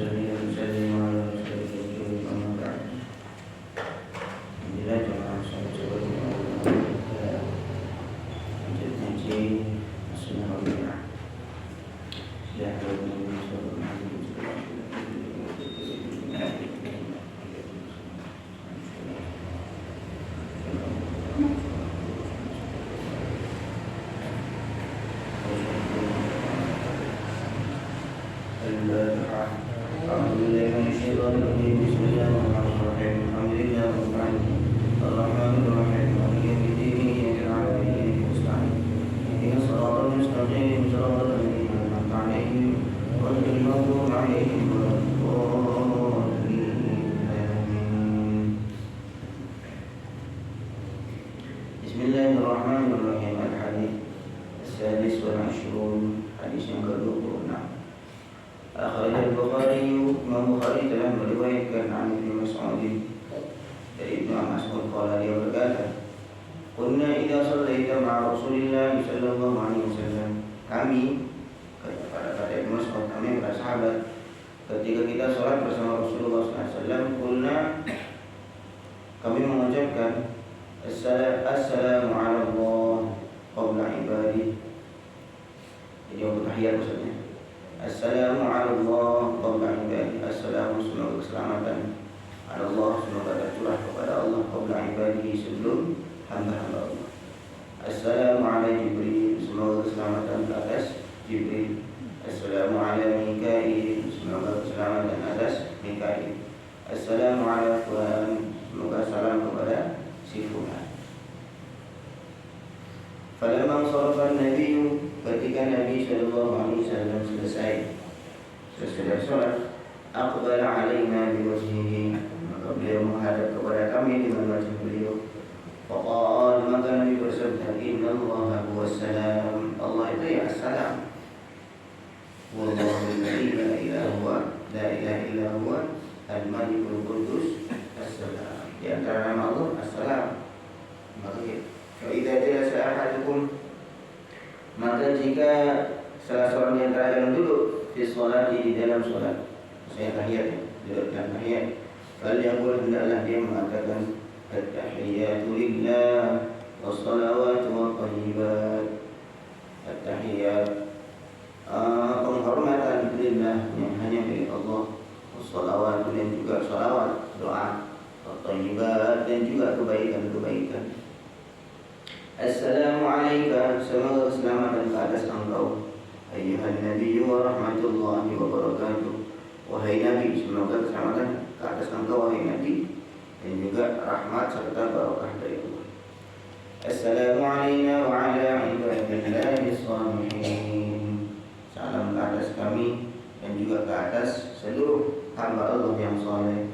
nusalli wa nusallim ala rasulillah amma ba'd. Alhamdulillah jemaah salat subuh kita lanjut ngaji Sunnah Rabi'ah. Ya Bismillahirrahmanirrahim. Al-hadits as-sadis wal 'ashrun, hadis yang ke-26. Akhraj al-Bukhari, Imam Bukhari telah meriwayatkan an Ibnu Mas'ud dari Ibnu Mas'ud qala dia berkata, "Kunna idza shallaita ma'a Rasulillah sallallahu alaihi wasallam." Kami kata Ibnu Mas'ud, kami para sahabat, ketika kita salat bersama Rasulullah sallallahu alaihi wasallam, kunna kami mengucapkan Assalamu ala Allah qabla ibadi. Jadi untuk tahiyat maksudnya. Assalamu ala Allah qabla ibadi. Assalamu, semoga keselamatan ala Allah, semoga tercurah kepada Allah qabla ibadi, sebelum hamba-hamba Allah. Assalamu ala Jibril, semoga keselamatan ke atas Jibril. Assalamu ala Mikail, semoga keselamatan atas Mikail. Assalamu ala Fulan, semoga salam kepada si Fulan. Falamma sharafa an-nabiy, ketika Nabi sallallahu alaihi wasallam selesai salat, aqbala alaina biwajhihi, maka beliau menghadap kepada kami dengan wajah beliau. Faqala, maka Nabi bersabda, inna Allah huwas salam, Allah itu ya as-salam. Wallahu la ilaha illa huwa al-malikul qudus as-salam. Di antara nama Allah as-salam. Maka idza jalasa ahadukum, maka jika salah seorang di antara kalian duduk fi sholati, di dalam salat, saya tahiyat, duduk dalam tahiyat, falyaqul, hendaklah dia mengatakan at-tahiyatu lillah was-salawatu wat-thayyibat. At-tahiyat, penghormatan lillah, yang hanya milik Allah, was-salawatu, dan juga salawat, doa, wat-thayyibat, dan juga kebaikan-kebaikan. Assalamu alayka, semoga keselamatan ke atas engkau, ayyuhan nabiyyu wa rahmatullahi wa barakatuh. Wahai Nabi, semoga keselamatan ke atas engkau, wahai Nabi, dan juga rahmat serta barakah dari Allah. Assalamu alayna wa ala ibadillahi shalihin, salam ke atas kami dan juga ke atas seluruh hamba Allah yang saleh.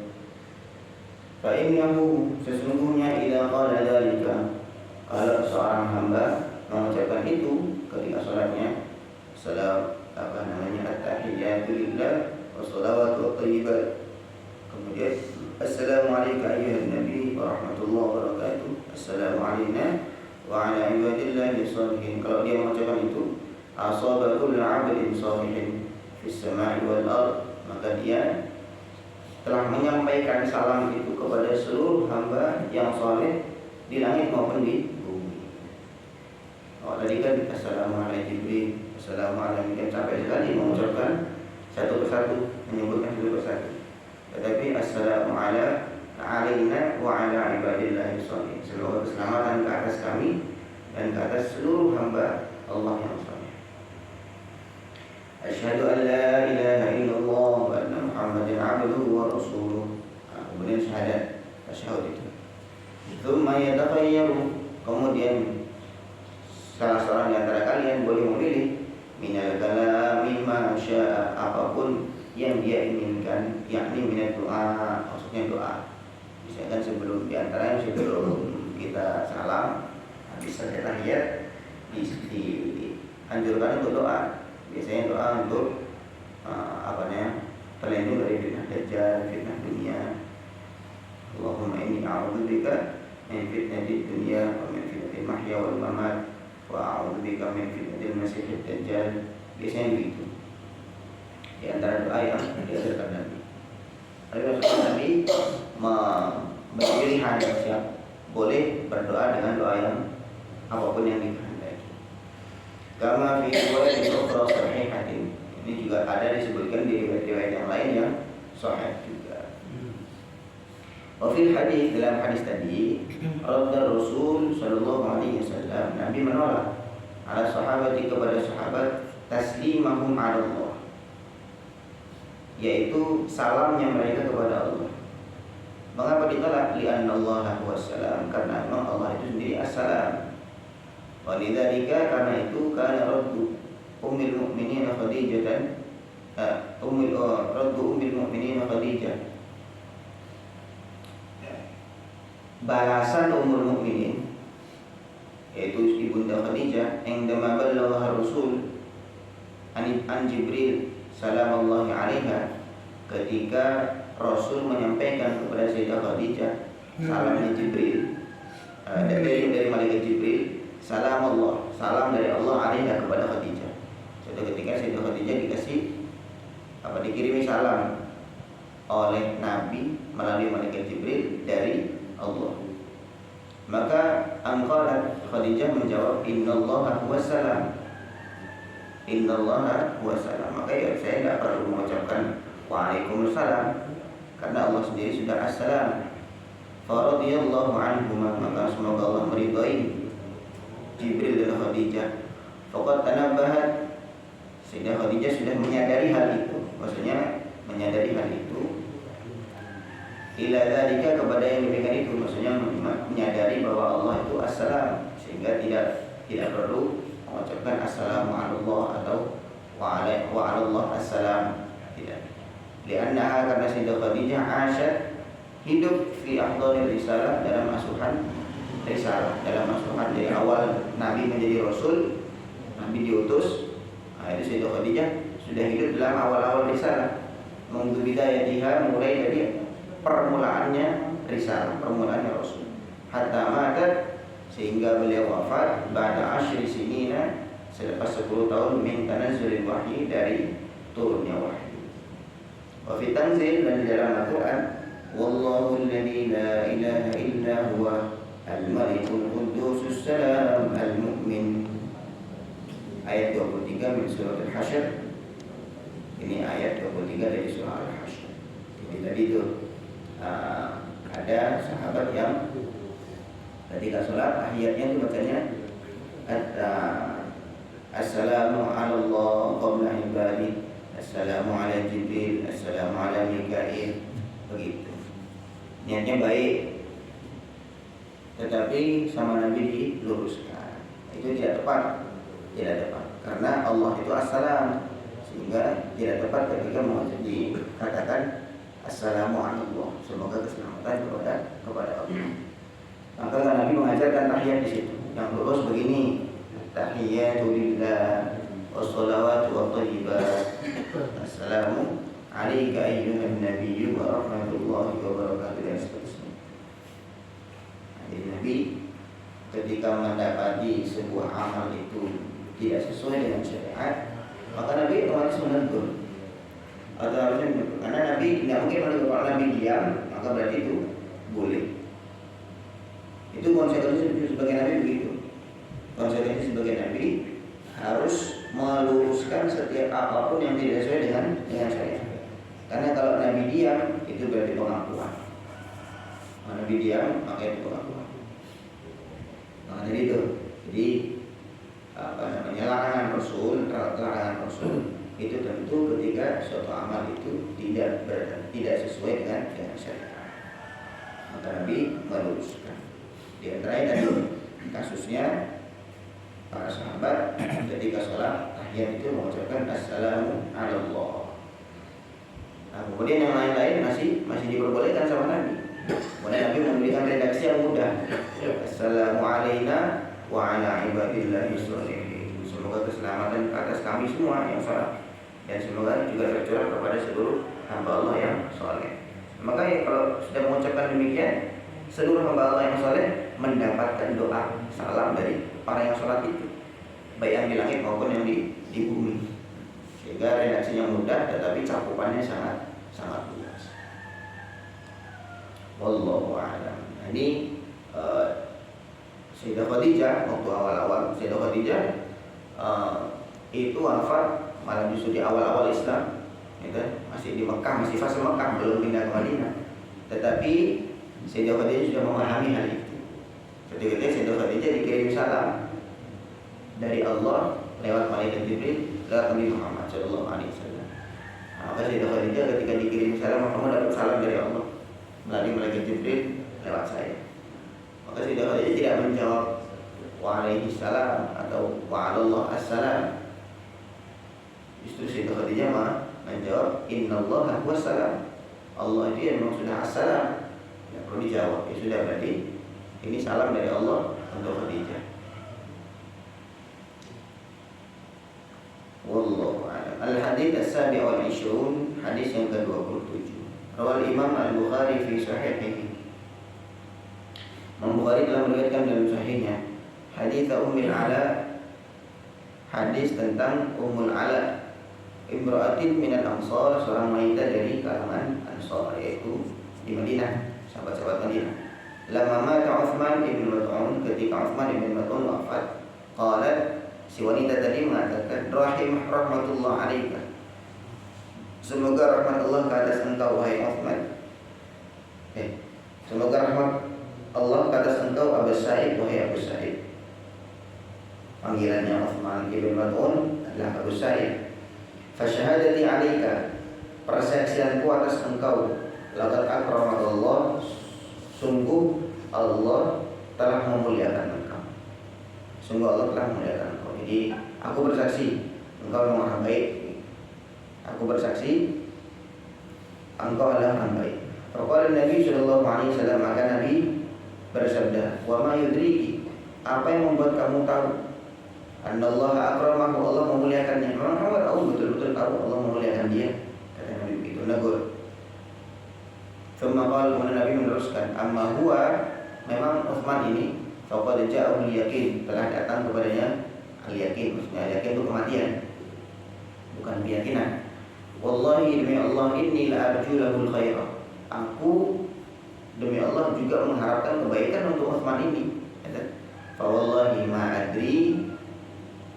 Fa innahu, sesungguhnya idza qala dzalika, kalau seorang hamba mengucapkan itu ketika salatnya, at-tahiyatu lillah was-salawatu wat-thayyibat, kemudian assalamu alayka ayyuhan nabi wa rahmatullahi wa barakatuh, assalamu alayna wa ala ibadillahi shalihin, kalau dia mengucapkan itu, asaba kullu 'abdin shalihin fis sama'i wal ard, maka dia telah menyampaikan salam itu kepada seluruh hamba yang saleh di langit maupun di bumi. Tadi kan assalamualaikum Jibril, assalamualaikum, sampai sekali mengucapkan satu persatu, menyebutkan satu persatu. Tetapi assalamu alaina wa ala ibadillahi sholihin, semoga keselamatan ke atas kami dan ke atas seluruh hamba Allah yang saleh. Asyhadu an la ilaha illallah wa anna Muhammadan abduhu wa rasuluh. Kemudian syahadat, tasyahud itu. Tsumma yatakhayyaru, kemudian salah seorang di antara kalian boleh memilih minal kalami ma syaa, apapun yang dia inginkan, yakni minat doa, maksudnya doa. Misalkan sebelum, di antaranya sebelum kita salam, habis selesai tahiyat, dianjurkan untuk doa. Biasanya doa untuk terlindung dari fitnah dajjal, fitnah dunia. Allahumma inni a'udzubika min fitnatid dunya wa min fitnatil mahya wal mamat wa a'udzubika min fitnatil masiihid dajjal. Biasanya begitu. di antara doa yang diajarkan Nabi. Tapi maksudnya Nabi memberi pilihan siap boleh berdoa dengan doa yang apapun yang dikehendaki. Kama fi riwayat ukhra sahihatin. Ini juga ada disebutkan di riwayat yang lain yang sahih juga. Wa fil hadis, dalam hadis tadi, radda Rasul sallallahu alaihi wasallam, Nabi menolak ala sahabati, kepada sahabat, taslimahum ala Allah, yaitu salamnya mereka kepada Allah. Mengapa ditolak? Li'anna Allah wassalam, karena memang Allah itu sendiri assalam. Walidzalika, karena itu, kana raddu ummul mukminin Khadijah balasan ummul mukminin, yaitu ibunda Khadijah, indama ballagha Rasul an Jibril sallallahu alaiha, ketika Rasul menyampaikan kepada Sayyidah Khadijah salamnya Jibril, dari malaikat Jibril, salam Allah, salam dari Allah alaiha kepada Khadijah. Suatu ketika Sayyidah Khadijah dikirimi salam oleh Nabi melalui malaikat Jibril dari Allah. Maka angkalat, Khadijah menjawab, innallaha huwassalam, innallaha huwassalam. Maka ya saya tidak perlu mengucapkan waalaikumsalam, karena Allah sendiri sudah assalam. Faradiyallahu anhuma, maka semoga Allah meridai Jibril dan Khadijah. Faqad tanabbahat, sehingga Khadijah sudah menyadari hal itu, maksudnya menyadari hal itu, ila dzalika, kepada yang demikian itu, maksudnya menyadari bahwa Allah itu assalam, sehingga tidak perlu mengucapkan assalamu ala atau wa ala Allah assalam, tidak. Li'annaha, karena Sayyidah Khadijah asyad, hidup fi ahdharil risalah, dalam asuhan risalah, dalam asuhan dari awal Nabi menjadi Rasul, Nabi diutus. Itu Sayyidah Khadijah sudah hidup dalam awal-awal risalah, mundu bidayatiha, mulai dari permulaannya risalah, permulaannya Rasul, hatta matat, sehingga beliau wafat, ba'da asyri sinina, selepas 10 tahun, min tanazzulil wahyi, dari turunnya wahyu. Wa fi tanzil, dan di dalam Al-Quran, wallahu alladzi la ilaha illa huwa al-malikul quddusus salam al-mu'min. Ayat 23 min surah Al-Hasyr. Ini ayat 23 dari surah Al-Hasyr. Jadi tadi itu ada sahabat yang ketika sholat tahiyatnya itu bacanya assalamu ala Allah qabla ibadi, assalamu ala Jibril, assalamu ala Mikail, begitu. Niatnya baik, tetapi sama Nabi diluruskan. Itu tidak tepat, karena Allah itu assalam, sehingga tidak tepat ketika mau dikatakan assalamu ala, semoga keselamatan kepada Allah. Maka Nabi mengajarkan tahiyat di situ. Yang lurus begini, tahiyatu lillah wassalawatu wathayyibat, assalamu alayka ayyuhan nabiyyu wa rahmatullahi wa barakatuh, dan seterusnya. Jadi Nabi ketika mendapati sebuah amal itu tidak sesuai dengan syariat, maka Nabi otomatis menegur, atau harusnya menegur. Karena Nabi tidak mungkin menegur. Kalau Nabi diam, maka berarti itu boleh. Itu konsekuensi sebagai Nabi begitu. Konsekuensi sebagai Nabi harus meluruskan setiap apapun yang tidak sesuai dengan syariat. Karena kalau Nabi diam, itu berarti pengakuan. Kalau Nabi diam, maka itu pengakuan. Nah, jadi itu. Jadi larangan Rasul itu tentu ketika suatu amal itu tidak sesuai dengan syariat, maka Nabi meluruskan. Di antaranya tadi kasusnya para sahabat ketika sholat tahiyat itu mengucapkan assalamu ala Allah. Nah, kemudian yang lain-lain masih diperbolehkan sama Nabi. Kemudian Nabi memberikan redaksi yang mudah, assalamu alaina wa ala ibadillahi sholihin, semoga keselamatan atas kami semua yang sholat, dan semoga juga tercurah kepada seluruh hamba Allah yang soleh. Maka kalau sudah mengucapkan demikian, seluruh hamba Allah yang soleh mendapatkan doa salam dari para yang sholat itu, baik yang di langit maupun yang di bumi. sehingga redaksinya mudah tetapi cakupannya sangat luas. Wallahu a'lam. Nah, ini Sayyidah Khadijah waktu awal-awal Sayyidah Khadijah itu wafat malah justru di awal-awal Islam, gitu. Masih di Mekah, masih fase Mekah, belum pindah ke Madinah. Tetapi Sayyidah Khadijah sudah memahami hal itu. Ketika Sayyidah Khadijah dikirim salam dari Allah lewat malaikat Jibril lewat Nabi Muhammad sallallahu alaihi wasallam. Maka Sayyidah Khadijah ketika dikirim salam, kamu dapat salam dari Allah melalui malaikat Jibril lewat saya. Maka Sayyidah Khadijah tidak menjawab waalaihi salam atau wa'alallah assalam. Justru Sayyidah Khadijah menjawab innallaha huwassalam. Allah itu yang memang sudah assalam. Tidak perlu dijawab, ya sudah, berarti ini salam dari Allah untuk Khadijah. Wallahu a'lam. Al-hadits as-sabi' wal 20, hadis yang ke-27. Rawal Imam Al-Bukhari fi sahihihi. Imam Bukhari telah meriwayatkan dalam sahihnya hadis Ummul Ala, hadis tentang Ummul Ala, imra'atin minal Ansar, seorang wanita dari kalangan Ansar, yaitu di Madinah, sahabat-sahabat Madinah. Lama mata Uthman ibn Mas'ud, ketika Uthman ibn Mas'ud wafat, qalat, si wanita tadi mengatakan, rahmatullah alaika, semoga rahmat Allah ke atas engkau wahai Uthman. Semoga rahmat Allah ke atas engkau Abu Sa'id, wahai Abu Sa'id. Panggilannya Uthman ibn Mas'ud adalah Abu Sa'id. Fasyahadati alaika, persaksianku atas engkau, laqad akramallah, sungguh Allah telah memuliakan engkau. Sungguh Allah telah memuliakan engkau. Jadi aku bersaksi engkau adalah orang baik. Aku bersaksi engkau adalah orang baik. Faqala Nabi sallallahu alaihi wasallam, maka Nabi bersabda, wa ma yudriki, apa yang membuat kamu tahu annallaha akramahu, Allah memuliakannya. Memang kamu tahu, betul-betul tahu Allah memuliakan dia, kata Nabi begitu, negur. Tsumma qala, kemudian Nabi meneruskan, amma huwa, memang Utsman ini faqad ja'ahul yakin, telah datang kepadanya al-yakin. Maksudnya al-yakin itu kematian, bukan keyakinan. Wallahi, demi Allah, inni la arju lahul khaira, aku demi Allah juga mengharapkan kebaikan untuk Utsman ini. Fa wallahi ma adri,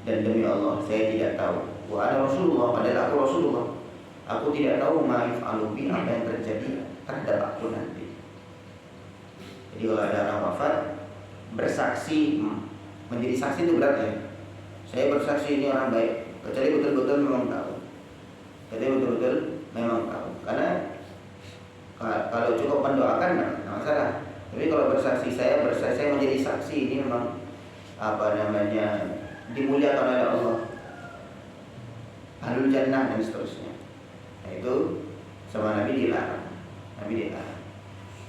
dan demi Allah saya tidak tahu. Wa ana Rasulullah, padahal aku Rasulullah. Aku tidak tahu ma yaf'alu bi, apa yang terjadi terhadap aku nanti. Jadi kalau ada orang wafat, bersaksi, menjadi saksi itu berat ya. Saya bersaksi ini orang baik, kecuali betul-betul memang tahu. Kecuali betul-betul memang tahu. Karena kalau cukup mendoakan nggak masalah. Tapi kalau bersaksi, saya menjadi saksi, ini memang dimuliakan oleh Allah, ahlul jannah dan seterusnya. Nah, itu sama Nabi dilarang.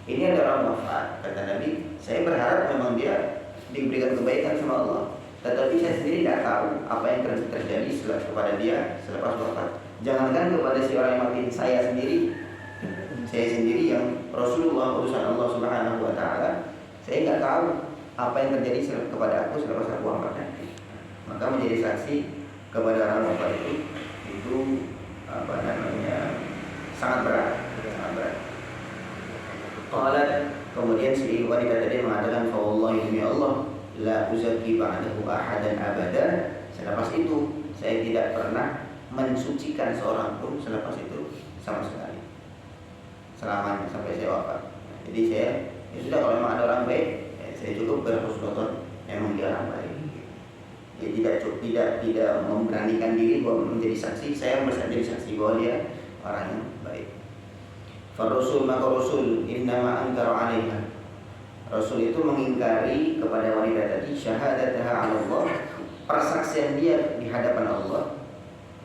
Ini ada orang wafat, kata Nabi, saya berharap memang dia diberikan kebaikan sama Allah, tetapi saya sendiri tidak tahu apa yang terjadi kepada dia selepas wafat. Jangankan kepada si orang yang mati, saya sendiri yang Rasulullah, utusan Allah Subhanahu wa taala, saya nggak tahu apa yang terjadi kepada aku selepas aku wafat nanti. Maka menjadi saksi kepada orang wafat itu sangat berat. Qalat, kemudian si wanita tadi mengatakan, fa wallahi, demi Allah, la uzakki ba'dahu ahadan abada, selepas itu saya tidak pernah mensucikan seorang pun selepas itu sama sekali, selamanya sampai saya wafat. Jadi saya, ya sudah, kalau memang ada orang baik, saya cukup berhusnuzon, memang dia orang baik. Ya, tidak memberanikan diri bahwa menjadi saksi, saya menjadi saksi bahwa dia orang yang baik. Rasul, maka Rasul innama ankara 'alaiha, Rasul itu mengingkari kepada wanita tadi syahadataha 'ala Allah, persaksian dia di hadapan Allah,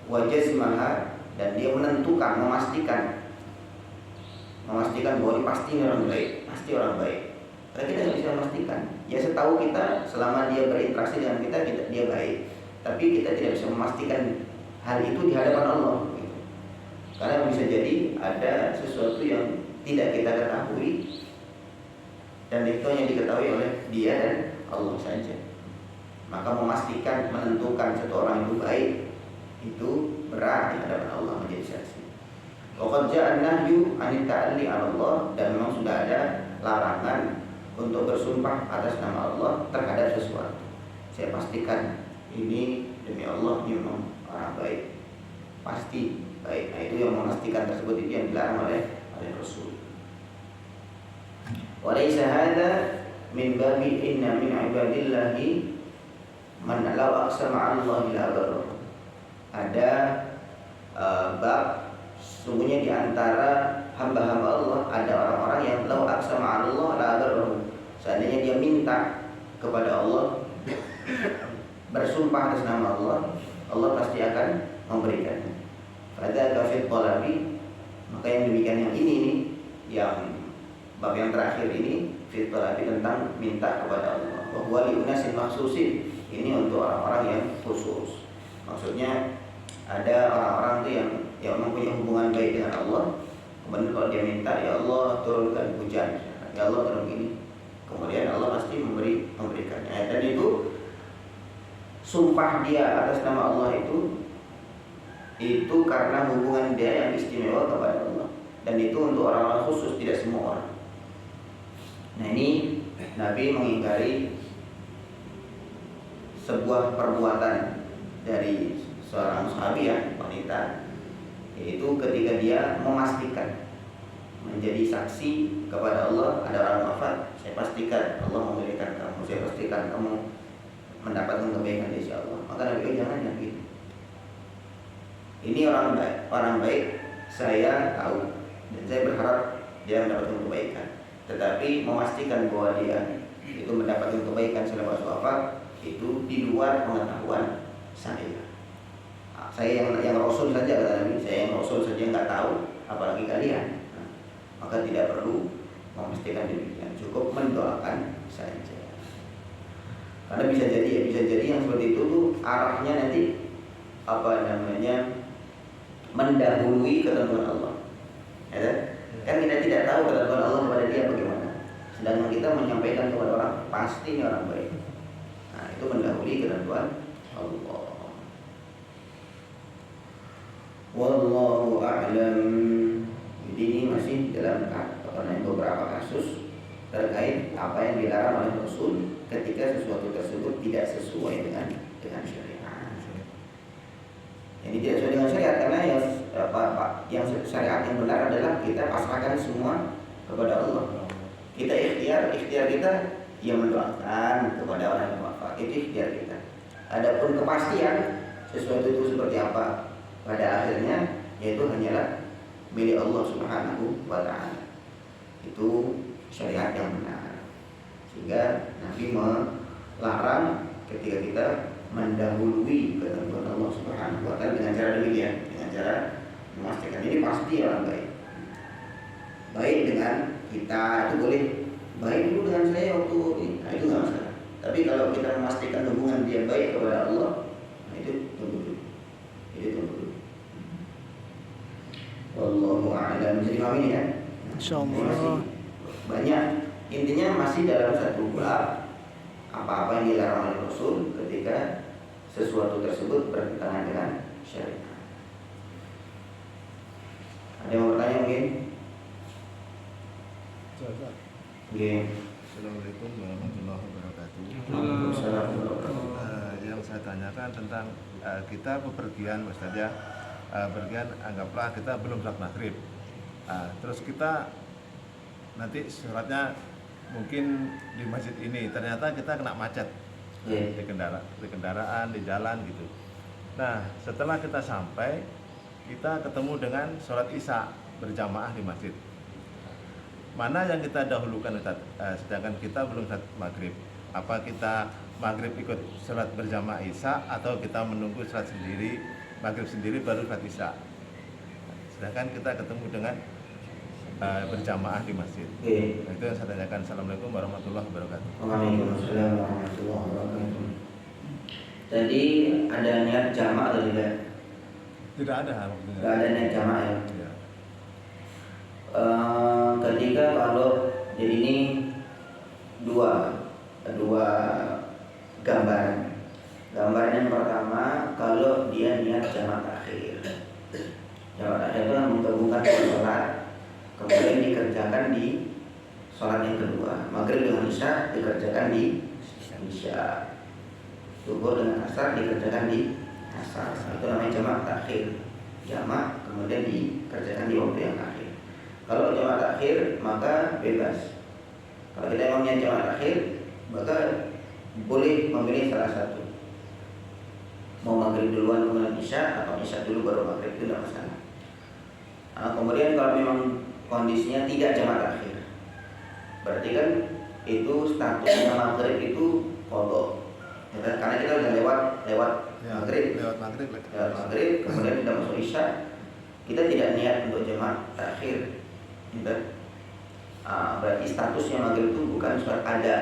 wa jazmaha, dan dia menentukan, memastikan bahwa ini pasti orang baik, pasti orang baik. Karena kita nggak bisa memastikan. Ya setahu kita, selama dia berinteraksi dengan kita dia baik. Tapi kita tidak bisa memastikan hal itu di hadapan Allah. Gitu. Karena bisa jadi ada sesuatu yang tidak kita ketahui, dan itu hanya diketahui oleh dia dan Allah saja. Maka memastikan, menentukan satu orang itu baik, itu berat di hadapan Allah menjadi saksi. Waqad ja'a an-nahyu 'anil ta'alli 'ala Allah, dan memang sudah ada larangan untuk bersumpah atas nama Allah terhadap sesuatu. Saya pastikan ini demi Allah, ini memang orang baik, pasti baik. Nah, itu yang memastikan tersebut itu yang dilarang oleh Rasul. Walaysa hadza min babi inna min ibadillahi man law aqsama 'ala Allah la barra. Ada bab sungguhnya di antara hamba-hamba Allah ada orang-orang yang law aqsama 'ala Allah la barra. Seandainya dia minta kepada Allah, bersumpah atas nama Allah, Allah pasti akan memberikannya. Pada kafir talabi, maka yang demikian yang ini nih, yang bab yang terakhir ini fit talabi tentang minta kepada Allah. Bahwa li unasin maksusin, ini untuk orang-orang yang khusus. Maksudnya ada orang-orang tuh yang mempunyai hubungan baik dengan Allah. Kemudian kalau dia minta, ya Allah turunkan hujan, ya Allah turun ini, kemudian Allah pasti memberikannya. Dan itu sumpah dia atas nama Allah itu karena hubungan dia yang istimewa kepada Allah, dan itu untuk orang-orang khusus, tidak semua orang. Nah, ini Nabi mengingkari sebuah perbuatan dari seorang sahabiah wanita, yaitu ketika dia memastikan menjadi saksi kepada Allah, ada orang wafat, saya pastikan Allah memberikan kamu, saya pastikan kamu mendapatkan kebaikan insya Allah. Maka Nabi jangan gitu. Ini orang baik, saya tahu dan saya berharap dia mendapatkan kebaikan. Tetapi memastikan bahwa dia itu mendapatkan kebaikan selepas wafat itu di luar pengetahuan saya. Saya yang Rasul saja, kata Nabi, saya yang Rasul saja nggak tahu, apalagi kalian. Maka tidak perlu memastikan demikian, cukup mendoakan saja. Karena bisa jadi yang seperti itu tuh arahnya nanti mendahului ketentuan Allah. Ya, kan kita tidak tahu ketentuan Allah kepada dia bagaimana. Sedangkan kita menyampaikan kepada orang pasti ini orang baik. Nah, itu mendahului ketentuan Allah. Wallahu a'lam. Jadi ini masih dalam beberapa kasus terkait apa yang dilarang oleh Rasul ketika sesuatu tersebut tidak sesuai dengan syariat. Ini tidak sesuai dengan syariat karena yang syariat yang benar adalah kita pasrahkan semua kepada Allah. Kita ikhtiar kita yang mendoakan kepada orang yang wafat, itu ikhtiar kita. Adapun kepastian sesuatu itu seperti apa pada akhirnya, yaitu hanyalah milik Allah Subhanahu wa ta'ala. Itu syariat yang benar. Sehingga Nabi melarang ketika kita mendahului ketentuan Allah Subhanahu wa ta'ala dengan cara demikian, dengan cara memastikan ini pasti orang baik. Baik dengan kita itu boleh, baik dulu dengan saya waktu ini, nah itu nggak masalah. Tapi kalau kita memastikan hubungan dia baik kepada Allah, nah itu tunggu dulu. Wallahu a'lam. Jadi paham ini ya? Insyaallah. Banyak, intinya masih dalam satu bab apa-apa yang dilarang oleh Rasul ketika sesuatu tersebut bertentangan dengan syariat. Ada yang mau bertanya mungkin? Oke. Assalamualaikum warahmatullahi wabarakatuh. Waalaikumsalam warahmatullahi wabarakatuh. Yang saya tanyakan tentang kita bepergian, Ustaz ya. Bergian, anggaplah kita belum sholat maghrib. Terus kita nanti sholatnya mungkin di masjid ini, ternyata kita kena macet di kendaraan, di jalan gitu. Nah, setelah kita sampai, kita ketemu dengan sholat isya berjamaah di masjid. Mana yang kita dahulukan, Ustaz? Sedangkan kita belum sholat maghrib. Apa kita maghrib ikut sholat berjamaah isya, atau kita menunggu sholat sendiri, maghrib sendiri baru sholat isya? Sedangkan kita ketemu dengan berjamaah di masjid. Nah, itu yang saya tanyakan. Assalamualaikum warahmatullahi wabarakatuh. Waalaikumsalam warahmatullahi wabarakatuh. Jadi ada niat jamaah atau tidak? Tidak ada maksudnya. Tidak ada niat jamaah ya. Ya. Ketika kalau jadi ini dua gambaran. Gambaran yang pertama, kalau dia niat niat jamak takhir. Jamak takhir itu menggabungkan sholat, kemudian dikerjakan di sholat yang kedua. Maghrib dengan isya dikerjakan di isya, zuhur dengan asar dikerjakan di asar. Itu namanya jamak takhir. Jamak kemudian dikerjakan di waktu yang akhir. Kalau jamak takhir maka bebas. Kalau kita emang niat jamak takhir, maka boleh memilih salah satu. Mau maghrib duluan kemudian isya, atau isya dulu baru maghrib, itu tidak masalah. Kemudian kalau memang kondisinya tidak jamak takhir, berarti kan itu statusnya maghrib itu qadha. Ya, karena kita sudah lewat maghrib, kemudian kita masuk isya, kita tidak niat untuk jamak takhir. Gitu. Berarti statusnya maghrib itu bukan sholat ada,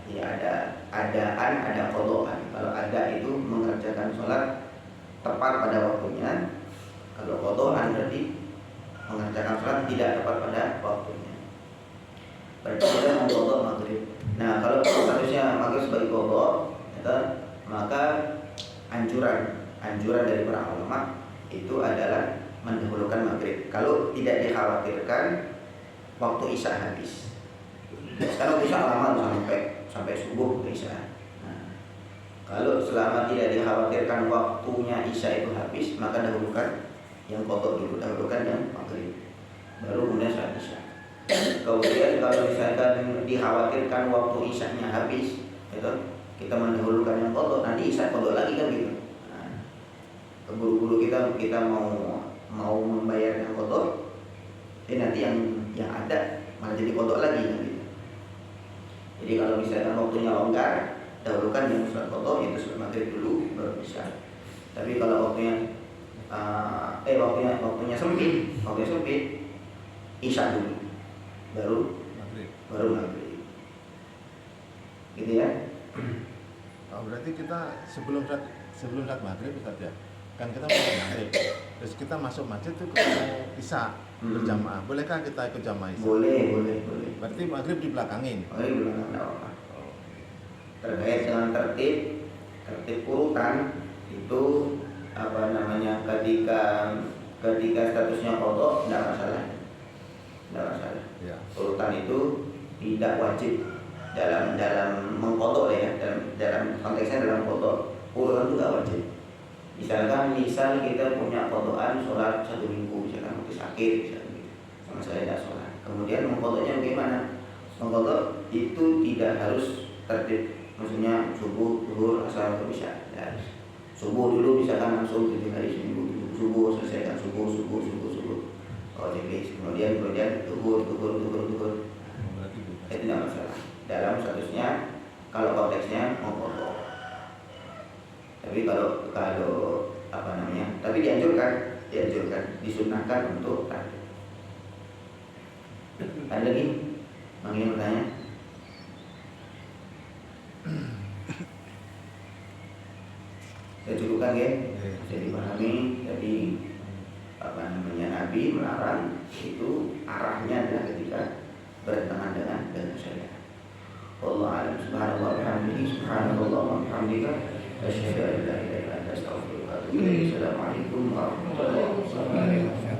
ya ada adaan, ada qadhaan. Kalau ada itu mengerjakan sholat tepat pada waktunya. Kalau qadhaan berarti mengerjakan sholat tidak tepat pada waktunya. Berarti kita mengqadha maghrib. Nah, kalau statusnya maghrib sebagai qadha, ya, maka anjuran dari para ulama itu adalah mendahulukan maghrib. Kalau tidak dikhawatirkan waktu isya habis. Karena isya lama sampai subuh ke isya. Nah, kalau selama tidak dikhawatirkan waktunya isya itu habis, maka dahulukan yang qadha dulu, dahulukan yang maghrib, baru kemudian sholat isya. Kemudian kalau misalkan dikhawatirkan waktu isyanya habis, itu kita mendahulukan yang qadha, nanti isya qadha lagi kan gitu. Nah, keburu-buru kita mau membayar yang qadha, nanti yang ada malah jadi qadha lagi kan gitu. Jadi kalau misalkan waktunya longgar, dahulukan yang sholat qadha, itu sholat maghrib dulu baru isya. Tapi kalau waktunya sempit, isya dulu baru maghrib. Gitu ya. Berarti kita sebelum sholat maghrib Ustaz ya, kan kita masuk maghrib, terus kita masuk masjid itu ketemu isya berjamaah. Bolehkah kita ikut jamaah isya? Boleh. Berarti maghrib dibelakangin. Maghrib belakang apa? Terkait dengan tertib urutan itu ketika statusnya qadha tidak masalah. Ya. Urutan itu tidak wajib dalam mengqadha ya, dalam konteksnya dalam qadha. Urutan itu tidak wajib. Misal kita punya qadhaan sholat 1 minggu, misalkan waktu sakit, misalkan gitu, sama saya tidak sholat. Kemudian mengqadhanya bagaimana? Mengqadha itu tidak harus tertib, maksudnya subuh, zuhur, asar, atau isya. Ya, subuh dulu misalkan langsung 7 hari seminggu, subuh selesaikan subuh. Oh jadi kemudian zuhur. Itu tidak masalah. Dalam statusnya kalau konteksnya mengqadha. Tapi kalau tapi dianjurkan, disunahkan untuk tadi. Ada lagi? Ingin bertanya? Saya cukupkan ya. Bisa dipahami. Jadi Nabi melarang itu arahnya adalah ketika bertentangan dengan syariat. Wallahu a'lam. Subhanallah wa bihamdihi, subhanallah wa bihamdika, asyhadu an la ilaha illa anta, astaghfiruka wa atubu ilaik. Assalamualaikum warahmatullahi wabarakatuh.